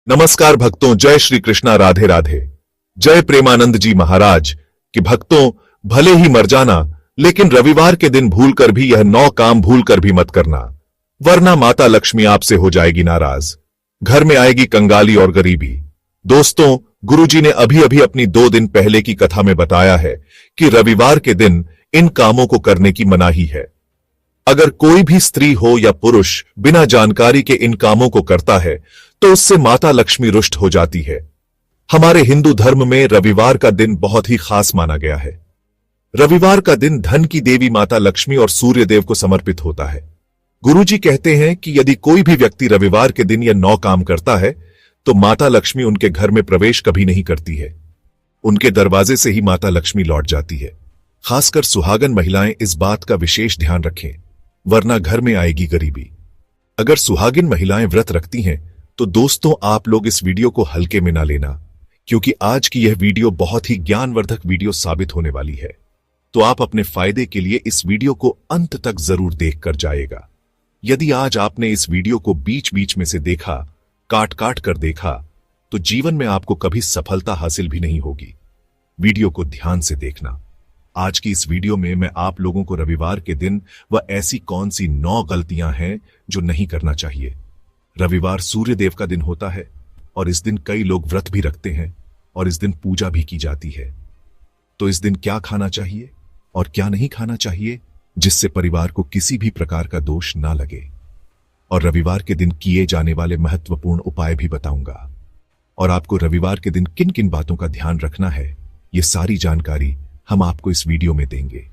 नमस्कार भक्तों, जय श्री कृष्णा, राधे राधे। जय प्रेमानंद जी महाराज कि भक्तों, भले ही मर जाना, लेकिन रविवार के दिन भूलकर भी यह 9 काम भूलकर भी मत करना, वरना माता लक्ष्मी आपसे हो जाएगी नाराज। घर में आएगी कंगाली और गरीबी। दोस्तों, गुरुजी ने अभी अभी अपनी 2 दिन पहले की कथा में बताया है कि रविवार के दिन इन कामों को करने की मनाही है। अगर कोई भी स्त्री हो या पुरुष बिना जानकारी के इन कामों को करता है तो उससे माता लक्ष्मी रुष्ट हो जाती है। हमारे हिंदू धर्म में रविवार का दिन बहुत ही खास माना गया है। रविवार का दिन धन की देवी माता लक्ष्मी और सूर्य देव को समर्पित होता है। गुरुजी कहते हैं कि यदि कोई भी व्यक्ति रविवार के दिन यह 9 काम करता है तो माता लक्ष्मी उनके घर में प्रवेश कभी नहीं करती है। उनके दरवाजे से ही माता लक्ष्मी लौट जाती है। खासकर सुहागन महिलाएं इस बात का विशेष ध्यान रखें, वरना घर में आएगी गरीबी। अगर सुहागिन महिलाएं व्रत रखती हैं तो दोस्तों, आप लोग इस वीडियो को हल्के में ना लेना, क्योंकि आज की यह वीडियो बहुत ही ज्ञानवर्धक वीडियो साबित होने वाली है। तो आप अपने फायदे के लिए इस वीडियो को अंत तक जरूर देखकर जाएगा। यदि आज आपने इस वीडियो को बीच बीच में से देखा, काट काट कर देखा, तो जीवन में आपको कभी सफलता हासिल भी नहीं होगी। वीडियो को ध्यान से देखना। आज की इस वीडियो में मैं आप लोगों को रविवार के दिन वह ऐसी कौन सी 9 गलतियां हैं जो नहीं करना चाहिए। रविवार सूर्य देव का दिन होता है और इस दिन कई लोग व्रत भी रखते हैं और इस दिन पूजा भी की जाती है। तो इस दिन क्या खाना चाहिए और क्या नहीं खाना चाहिए जिससे परिवार को किसी भी प्रकार का दोष ना लगे, और रविवार के दिन किए जाने वाले महत्वपूर्ण उपाय भी बताऊंगा। और आपको रविवार के दिन किन किन बातों का ध्यान रखना है, ये सारी जानकारी हम आपको इस वीडियो में देंगे।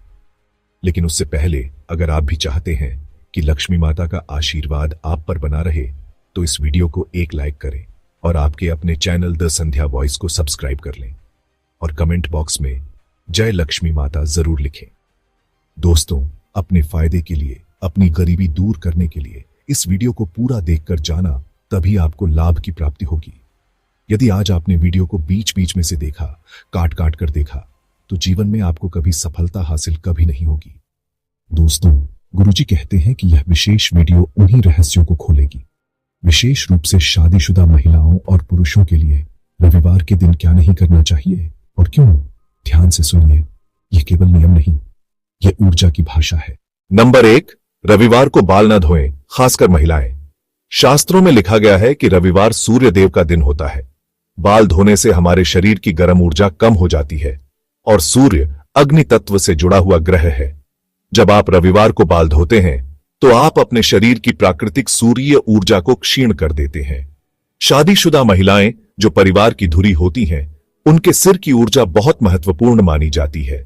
लेकिन उससे पहले अगर आप भी चाहते हैं कि लक्ष्मी माता का आशीर्वाद आप पर बना रहे तो इस वीडियो को एक लाइक करें और आपके अपने चैनल द संध्या वॉइस को सब्सक्राइब कर लें और कमेंट बॉक्स में जय लक्ष्मी माता जरूर लिखें। दोस्तों, अपने फायदे के लिए, अपनी गरीबी दूर करने के लिए इस वीडियो को पूरा देखकर जाना, तभी आपको लाभ की प्राप्ति होगी। यदि आज आपने वीडियो को बीच बीच में से देखा, काट काट कर देखा, तो जीवन में आपको कभी सफलता हासिल कभी नहीं होगी। दोस्तों, गुरुजी कहते हैं कि यह विशेष वीडियो उन्हीं रहस्यों को खोलेगी, विशेष रूप से शादीशुदा महिलाओं और पुरुषों के लिए रविवार के दिन क्या नहीं करना चाहिए और क्यों। ध्यान से सुनिए, यह केवल नियम नहीं, यह ऊर्जा की भाषा है। नंबर 1, रविवार को बाल न धोएं, खासकर महिलाएं। शास्त्रों में लिखा गया है कि रविवार सूर्य देव का दिन होता है। बाल धोने से हमारे शरीर की गर्म ऊर्जा कम हो जाती है और सूर्य अग्नि तत्व से जुड़ा हुआ ग्रह है। जब आप रविवार को बाल धोते हैं तो आप अपने शरीर की प्राकृतिक सूर्य ऊर्जा को क्षीण कर देते हैं। शादीशुदा महिलाएं जो परिवार की धुरी होती हैं, उनके सिर की ऊर्जा बहुत महत्वपूर्ण मानी जाती है।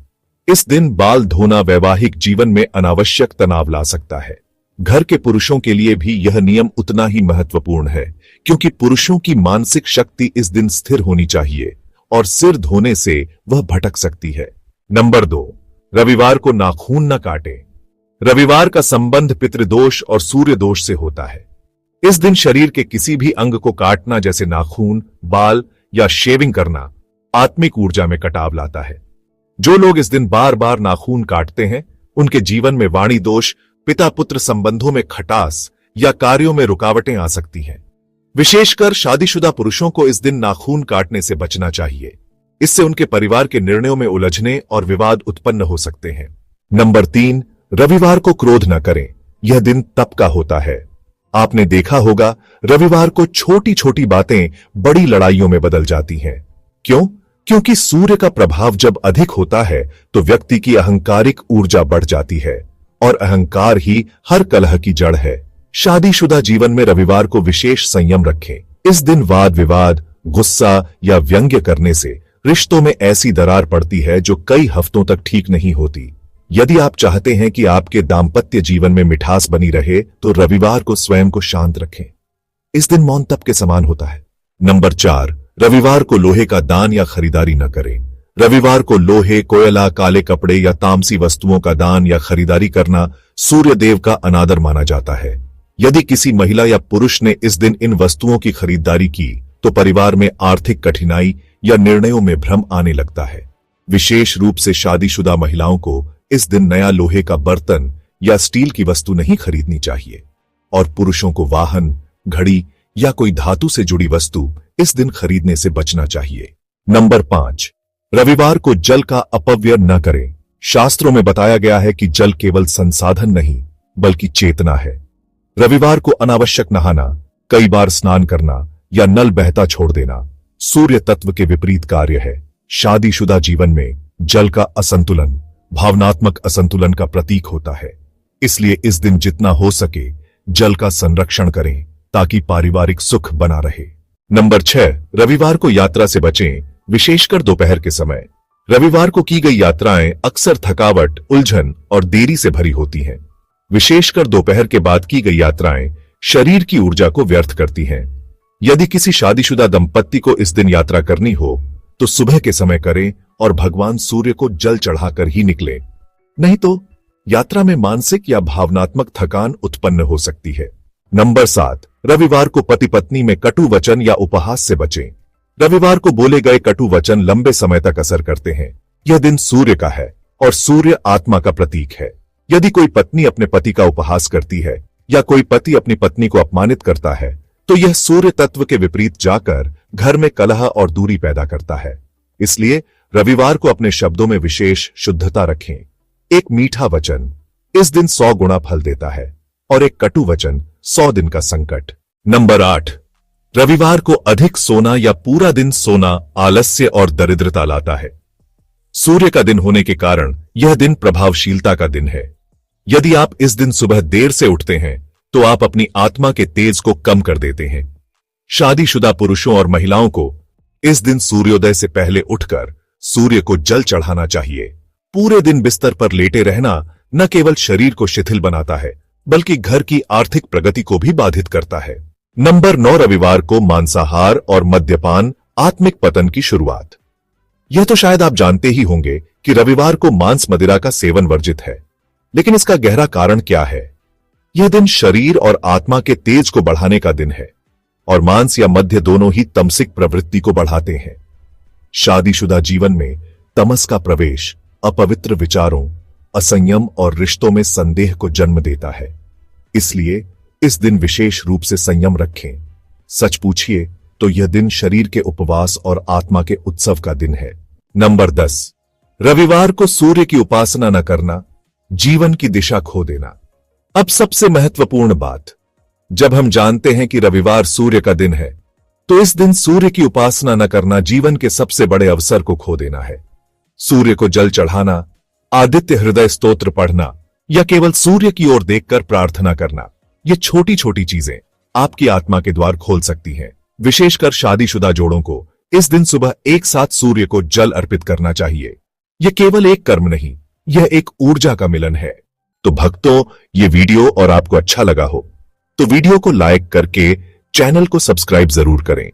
इस दिन बाल धोना वैवाहिक जीवन में अनावश्यक तनाव ला सकता है। घर के पुरुषों के लिए भी यह नियम उतना ही महत्वपूर्ण है, क्योंकि पुरुषों की मानसिक शक्ति इस दिन स्थिर होनी चाहिए और सिर धोने से वह भटक सकती है। नंबर 2, रविवार को नाखून न काटें। रविवार का संबंध पितृदोष और सूर्य दोष से होता है। इस दिन शरीर के किसी भी अंग को काटना, जैसे नाखून, बाल या शेविंग करना, आत्मिक ऊर्जा में कटाव लाता है। जो लोग इस दिन बार बार नाखून काटते हैं, उनके जीवन में वाणी दोष, पिता पुत्र संबंधों में खटास या कार्यों में रुकावटें आ सकती हैं। विशेषकर शादीशुदा पुरुषों को इस दिन नाखून काटने से बचना चाहिए। इससे उनके परिवार के निर्णयों में उलझने और विवाद उत्पन्न हो सकते हैं। नंबर 3, रविवार को क्रोध न करें। यह दिन तप का होता है। आपने देखा होगा, रविवार को छोटी छोटी बातें बड़ी लड़ाइयों में बदल जाती हैं। क्यों? क्योंकि सूर्य का प्रभाव जब अधिक होता है तो व्यक्ति की अहंकारिक ऊर्जा बढ़ जाती है और अहंकार ही हर कलह की जड़ है। शादीशुदा जीवन में रविवार को विशेष संयम रखें। इस दिन वाद विवाद, गुस्सा या व्यंग्य करने से रिश्तों में ऐसी दरार पड़ती है जो कई हफ्तों तक ठीक नहीं होती। यदि आप चाहते हैं कि आपके दाम्पत्य जीवन में मिठास बनी रहे तो रविवार को स्वयं को शांत रखें। इस दिन मौन तप के समान होता है। नंबर 4, रविवार को लोहे का दान या खरीदारी न करें। रविवार को लोहे, कोयला, काले कपड़े या तामसी वस्तुओं का दान या खरीदारी करना सूर्य देव का अनादर माना जाता है। यदि किसी महिला या पुरुष ने इस दिन इन वस्तुओं की खरीदारी की तो परिवार में आर्थिक कठिनाई या निर्णयों में भ्रम आने लगता है। विशेष रूप से शादीशुदा महिलाओं को इस दिन नया लोहे का बर्तन या स्टील की वस्तु नहीं खरीदनी चाहिए और पुरुषों को वाहन, घड़ी या कोई धातु से जुड़ी वस्तु इस दिन खरीदने से बचना चाहिए। नंबर 5, रविवार को जल का अपव्यय न करें। शास्त्रों में बताया गया है कि जल केवल संसाधन नहीं बल्कि चेतना है। रविवार को अनावश्यक नहाना, कई बार स्नान करना या नल बहता छोड़ देना सूर्य तत्व के विपरीत कार्य है। शादीशुदा जीवन में जल का असंतुलन भावनात्मक असंतुलन का प्रतीक होता है। इसलिए इस दिन जितना हो सके जल का संरक्षण करें ताकि पारिवारिक सुख बना रहे। नंबर 6, रविवार को यात्रा से बचें, विशेषकर दोपहर के समय। रविवार को की गई यात्राएं अक्सर थकावट, उलझन और देरी से भरी होती हैं। विशेषकर दोपहर के बाद की गई यात्राएं शरीर की ऊर्जा को व्यर्थ करती हैं। यदि किसी शादीशुदा दंपत्ति को इस दिन यात्रा करनी हो तो सुबह के समय करें और भगवान सूर्य को जल चढ़ाकर ही निकलें। नहीं तो यात्रा में मानसिक या भावनात्मक थकान उत्पन्न हो सकती है। नंबर 7, रविवार को पति पत्नी में कटु वचन या उपहास से बचें। रविवार को बोले गए कटु वचन लंबे समय तक असर करते हैं। यह दिन सूर्य का है और सूर्य आत्मा का प्रतीक है। यदि कोई पत्नी अपने पति का उपहास करती है या कोई पति अपनी पत्नी को अपमानित करता है तो यह सूर्य तत्व के विपरीत जाकर घर में कलह और दूरी पैदा करता है। इसलिए रविवार को अपने शब्दों में विशेष शुद्धता रखें। एक मीठा वचन इस दिन 100 गुना फल देता है और एक कटु वचन 100 दिन का संकट। नंबर 8, रविवार को अधिक सोना या पूरा दिन सोना आलस्य और दरिद्रता लाता है। सूर्य का दिन होने के कारण यह दिन प्रभावशीलता का दिन है। यदि आप इस दिन सुबह देर से उठते हैं तो आप अपनी आत्मा के तेज को कम कर देते हैं। शादीशुदा पुरुषों और महिलाओं को इस दिन सूर्योदय से पहले उठकर सूर्य को जल चढ़ाना चाहिए। पूरे दिन बिस्तर पर लेटे रहना न केवल शरीर को शिथिल बनाता है बल्कि घर की आर्थिक प्रगति को भी बाधित करता है। नंबर 9, रविवार को मांसाहार और मद्यपान आत्मिक पतन की शुरुआत। यह तो शायद आप जानते ही होंगे कि रविवार को मांस मदिरा का सेवन वर्जित है, लेकिन इसका गहरा कारण क्या है? यह दिन शरीर और आत्मा के तेज को बढ़ाने का दिन है और मांस या मद्य दोनों ही तमसिक प्रवृत्ति को बढ़ाते हैं। शादीशुदा जीवन में तमस का प्रवेश अपवित्र विचारों, असंयम और रिश्तों में संदेह को जन्म देता है। इसलिए इस दिन विशेष रूप से संयम रखें। सच पूछिए तो यह दिन शरीर के उपवास और आत्मा के उत्सव का दिन है। नंबर 10, रविवार को सूर्य की उपासना न करना, जीवन की दिशा खो देना। अब सबसे महत्वपूर्ण बात, जब हम जानते हैं कि रविवार सूर्य का दिन है तो इस दिन सूर्य की उपासना न करना जीवन के सबसे बड़े अवसर को खो देना है। सूर्य को जल चढ़ाना, आदित्य हृदय स्तोत्र पढ़ना या केवल सूर्य की ओर देखकर प्रार्थना करना, ये छोटी छोटी चीजें आपकी आत्मा के द्वार खोल सकती हैं। विशेषकर शादीशुदा जोड़ों को इस दिन सुबह एक साथ सूर्य को जल अर्पित करना चाहिए। यह केवल एक कर्म नहीं, यह एक ऊर्जा का मिलन है। तो भक्तों, ये वीडियो और आपको अच्छा लगा हो तो वीडियो को लाइक करके चैनल को सब्सक्राइब जरूर करें।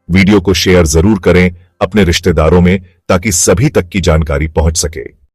वीडियो को शेयर जरूर करें अपने रिश्तेदारों में ताकि सभी तक की जानकारी पहुंच सके।